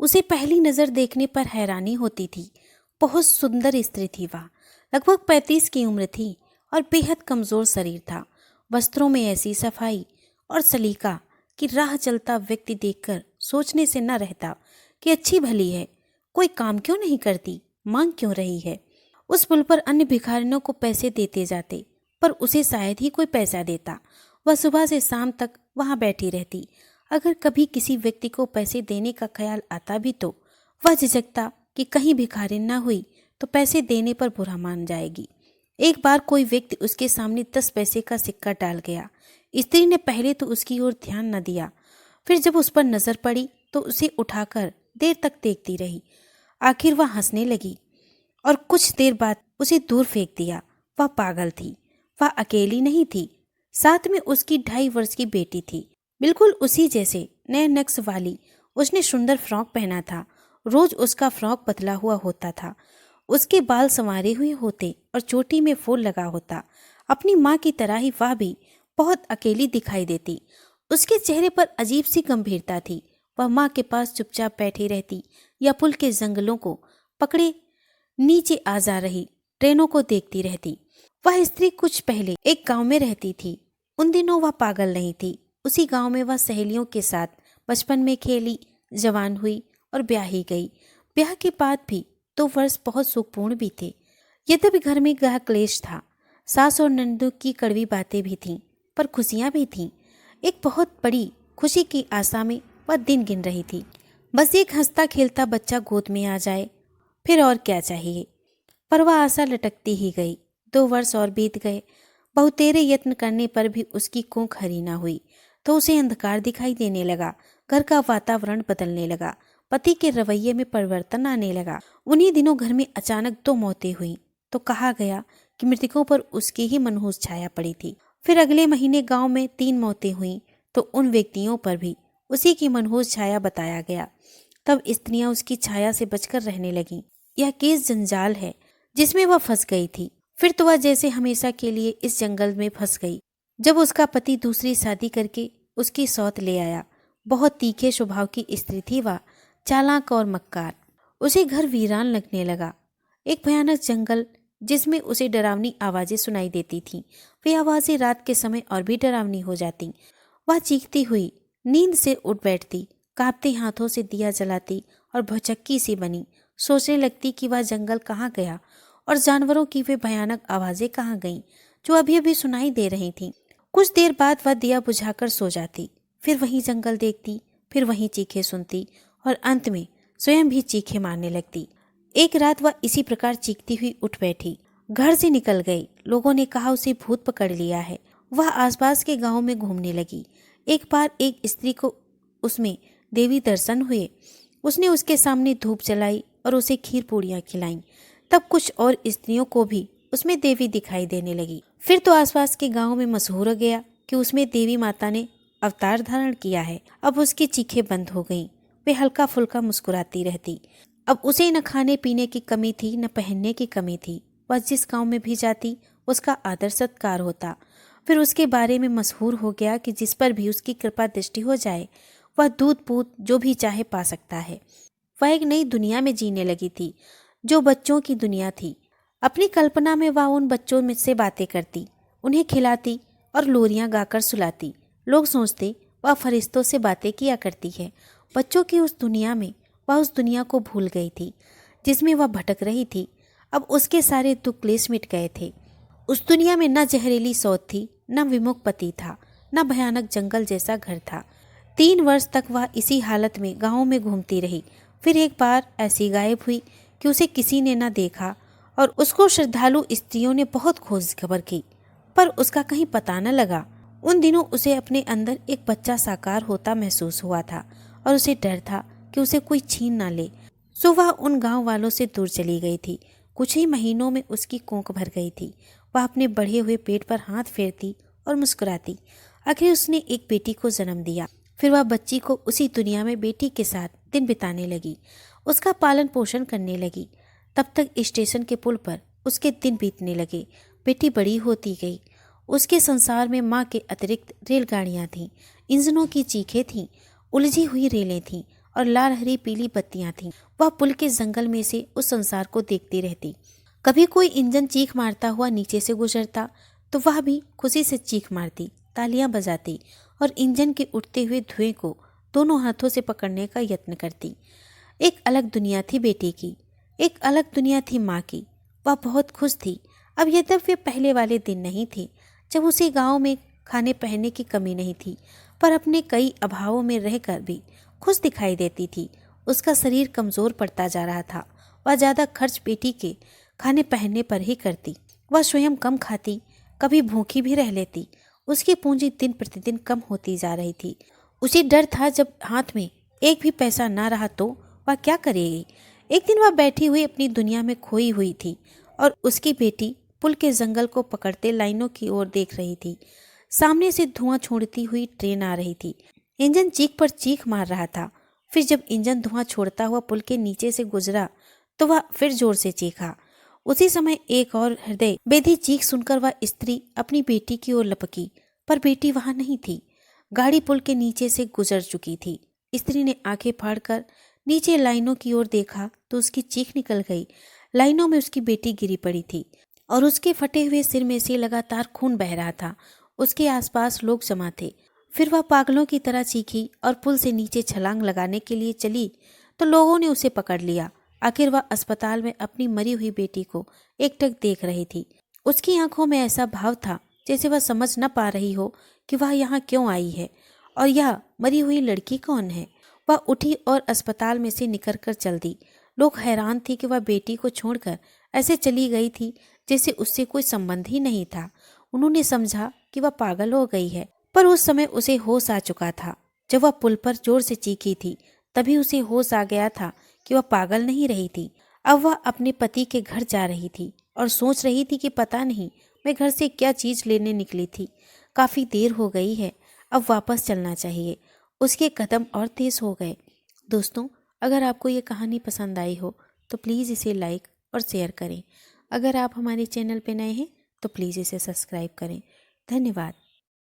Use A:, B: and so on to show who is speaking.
A: उसे पहली नज़र देखने पर हैरानी होती थी। बहुत सुंदर स्त्री थी वह। लगभग 35 की उम्र थी और बेहद कमज़ोर शरीर था। वस्त्रों में ऐसी सफाई और सलीका कि राह चलता व्यक्ति देखकर सोचने से न रहता कि अच्छी भली है, कोई काम क्यों नहीं करती, मांग क्यों रही है। उस पुल पर अन्य भिखारियों को पैसे देते जाते, पर उसे शायद ही कोई पैसा देता। वह सुबह से शाम तक वहां बैठी रहती। अगर कभी किसी व्यक्ति को पैसे देने का ख्याल आता भी तो वह झिझकता कि कहीं भिखारी न हुई तो पैसे देने पर बुरा मान जाएगी। एक बार कोई व्यक्ति उसके सामने 10 पैसे का सिक्का डाल गया। स्त्री ने पहले तो उसकी ओर ध्यान न दिया, फिर जब उस पर नजर पड़ी तो उसे उठाकर देर तक देखती रही। आखिर वह हंसने लगी और कुछ देर बाद उसे दूर फेंक दिया। वह पागल थी। वह अकेली नहीं थी, साथ में उसकी 2.5 वर्ष की बेटी थी, बिल्कुल उसी जैसे नए नक्श वाली। उसने सुंदर फ्रॉक पहना था। रोज उसका फ्रॉक पतला हुआ होता था, उसके बाल संवारे हुए होते और चोटी में फूल लगा होता। अपनी माँ की तरह ही वह भी बहुत अकेली दिखाई देती। उसके चेहरे पर अजीब सी गंभीरता थी। वह माँ के पास चुपचाप बैठी रहती या पुल के जंगलों को पकड़े नीचे आ जा रही ट्रेनों को देखती रहती। वह स्त्री कुछ पहले एक गांव में रहती थी। उन दिनों वह पागल नहीं थी। उसी गांव में वह सहेलियों के साथ बचपन में खेली, जवान हुई और ब्याही गई। ब्याह के बाद भी 2 वर्ष बहुत सुखपूर्ण भी थे। यद्यपि घर में गृह क्लेश था, सास और ननदों की कड़वी बातें भी थीं, पर खुशियां भी थीं। एक बहुत बड़ी खुशी की आशा में वह दिन गिन रही थी। बस एक हंसता खेलता बच्चा गोद में आ जाए, फिर और क्या चाहिए। पर वह आशा लटकती ही गई। 2 वर्ष और बीत गए। बहुतेरे यत्न करने पर भी उसकी कोख हरी न हुई तो उसे अंधकार दिखाई देने लगा। घर का वातावरण बदलने लगा। पति के रवैये में परिवर्तन आने लगा। उन्हीं दिनों घर में अचानक 2 मौतें हुई तो कहा गया कि मृतकों पर उसकी ही मनहूस छाया पड़ी थी। फिर अगले महीने गांव में 3 मौतें हुई तो उन व्यक्तियों पर भी उसी की मनहूस छाया बताया गया। तब स्त्रियां उसकी छाया से बचकर रहने लगीं। यह केस जंजाल है जिसमें वह फंस गई थी। फिर तो वह जैसे हमेशा के लिए इस जंगल में फंस गई। जब उसका पति दूसरी शादी करके उसकी सौत ले आया। बहुत तीखे स्वभाव की स्त्री थी वह, चालाक और मक्कार। उसे घर वीरान लगने लगा। एक भयानक जंगल जिसमें उसे डरावनी आवाजें सुनाई देती थीं। वे आवाजें रात के समय और भी डरावनी हो जाती। वह चीखती हुई नींद से उठ बैठती, कांपते हाथों से दिया जलाती और भौचक्की सी बनी। सोचने लगती कि वह जंगल कहाँ गया और जानवरों की वे भयानक आवाजें कहाँ गईं जो अभी अभी सुनाई दे रही थीं। कुछ देर बाद वह दिया बुझाकर सो जाती, फिर वहीं जंगल देखती, फिर वहीं चीखें सुनती और अंत में स्वयं भी चीखें मारने लगती। एक रात वह इसी प्रकार चीखती हुई उठ बैठी, घर से निकल गई। लोगों ने कहा उसे भूत पकड़ लिया है। वह आसपास के गांव में घूमने लगी। एक बार एक स्त्री को उसमें देवी दर्शन हुए। उसने उसके सामने धूप जलाई और उसे खीर पूड़ियाँ खिलाईं। तब कुछ और स्त्रियों को भी उसमें देवी दिखाई देने लगी। फिर तो आसपास के गांव में मशहूर हो गया कि उसमें देवी माता ने अवतार धारण किया है। अब उसकी चीखें बंद हो गईं। वे हल्का फुल्का मुस्कुराती रहती। अब उसे न खाने पीने की कमी थी, न पहनने की कमी थी। वह जिस गांव में भी जाती उसका आदर सत्कार होता। फिर उसके बारे में मशहूर हो गया कि जिस पर भी उसकी कृपा दृष्टि हो जाए वह दूध पूत जो भी चाहे पा सकता है। वह एक नई दुनिया में जीने लगी थी जो बच्चों की दुनिया थी। अपनी कल्पना में वह उन बच्चों में से बातें करती, उन्हें खिलाती और लोरियां गाकर सुलाती। लोग सोचते वह फरिश्तों से बातें किया करती है। बच्चों की उस दुनिया में वह उस दुनिया को भूल गई थी जिसमें वह भटक रही थी। अब उसके सारे दुख क्लेश मिट गए थे। उस दुनिया में न जहरीली शौच थी, न विमुख पति था, न भयानक जंगल जैसा घर था। 3 वर्ष तक वह इसी हालत में गाँव में घूमती रही। फिर एक बार ऐसी गायब हुई कि उसे किसी ने न देखा और उसको श्रद्धालु स्त्रियों ने बहुत खोज खबर की, पर उसका कहीं पता न लगा। उन दिनों उसे अपने अंदर एक बच्चा साकार होता महसूस हुआ था और उसे डर था कि उसे कोई छीन ना ले। सो वह उन गांव वालों से दूर चली गई थी। कुछ ही महीनों में उसकी कोख भर गई थी। वह अपने बढ़े हुए पेट पर हाथ फेरती और मुस्कुराती। आखिर उसने एक बेटी को जन्म दिया। फिर वह बच्ची को उसी दुनिया में बेटी के साथ दिन बिताने लगी, उसका पालन पोषण करने लगी। तब तक स्टेशन के पुल पर उसके दिन बीतने लगे। बेटी बड़ी होती गई। उसके संसार में माँ के अतिरिक्त रेलगाड़ियाँ थीं, इंजनों की चीखें थीं, उलझी हुई रेलें थीं और लाल हरी पीली बत्तियां थीं। वह पुल के जंगल में से उस संसार को देखती रहती। कभी कोई इंजन चीख मारता हुआ नीचे से गुजरता तो वह भी खुशी से चीख मारती, तालियां बजाती और इंजन के उठते हुए धुएं को दोनों हाथों से पकड़ने का यत्न करती। एक अलग दुनिया थी बेटी की, एक अलग दुनिया थी माँ की। वह बहुत खुश थी। अब यद्यपि वे पहले वाले दिन नहीं थे जब उसे गांव में खाने पहनने की कमी नहीं थी, पर अपने कई अभावों में रहकर भी खुश दिखाई देती थी। उसका शरीर कमजोर पड़ता जा रहा था। वह ज़्यादा खर्च बेटी के खाने पहनने पर ही करती। वह स्वयं कम खाती, कभी भूखी भी रह लेती। उसकी पूंजी दिन प्रतिदिन कम होती जा रही थी। उसे डर था जब हाथ में एक भी पैसा ना रहा तो वह क्या करेगी। एक दिन वह बैठी हुई अपनी दुनिया में खोई हुई थी और उसकी बेटी पुल के जंगल को पकड़ते लाइनों की ओर देख रही थी। सामने से धुआं छोड़ती हुई ट्रेन आ रही थी। इंजन चीख पर चीख मार रहा था। फिर जब इंजन धुआं छोड़ता हुआ पुल के नीचे से गुजरा तो वह फिर जोर से चीखा। उसी समय एक और हृदय बेधी चीख सुनकर वह स्त्री अपनी बेटी की ओर लपकी, पर बेटी वहां नहीं थी। गाड़ी पुल के नीचे से गुजर चुकी थी। स्त्री ने आंखें फाड़कर नीचे लाइनों की ओर देखा तो उसकी चीख निकल गई। लाइनों में उसकी बेटी गिरी पड़ी थी और उसके फटे हुए सिर में से लगातार खून बह रहा था। उसके आसपास लोग जमा थे। फिर वह पागलों की तरह चीखी और पुल से नीचे छलांग लगाने के लिए चली तो लोगों ने उसे पकड़ लिया। आखिर वह अस्पताल में अपनी मरी हुई बेटी को एकटक देख रही थी। उसकी आंखों में ऐसा भाव था जैसे वह समझ न पा रही हो कि वह यहाँ क्यों आई है और यह मरी हुई लड़की कौन है। वह उठी और अस्पताल में से निकल कर चल दी। लोग हैरान थे कि वह बेटी को छोड़कर ऐसे चली गई थी जैसे उससे कोई संबंध ही नहीं था। उन्होंने समझा कि वह पागल हो गई है, पर उस समय उसे होश आ चुका था। जब वह पुल पर जोर से चीखी थी तभी उसे होश आ गया था कि वह पागल नहीं रही थी। अब वह अपने पति के घर जा रही थी और सोच रही थी कि पता नहीं मैं घर से क्या चीज लेने निकली थी। काफी देर हो गई है, अब वापस चलना चाहिए। उसके कदम और तेज हो गए। दोस्तों, अगर आपको ये कहानी पसंद आई हो तो प्लीज़ इसे लाइक और शेयर करें। अगर आप हमारे चैनल पर नए हैं तो प्लीज़ इसे सब्सक्राइब करें। धन्यवाद।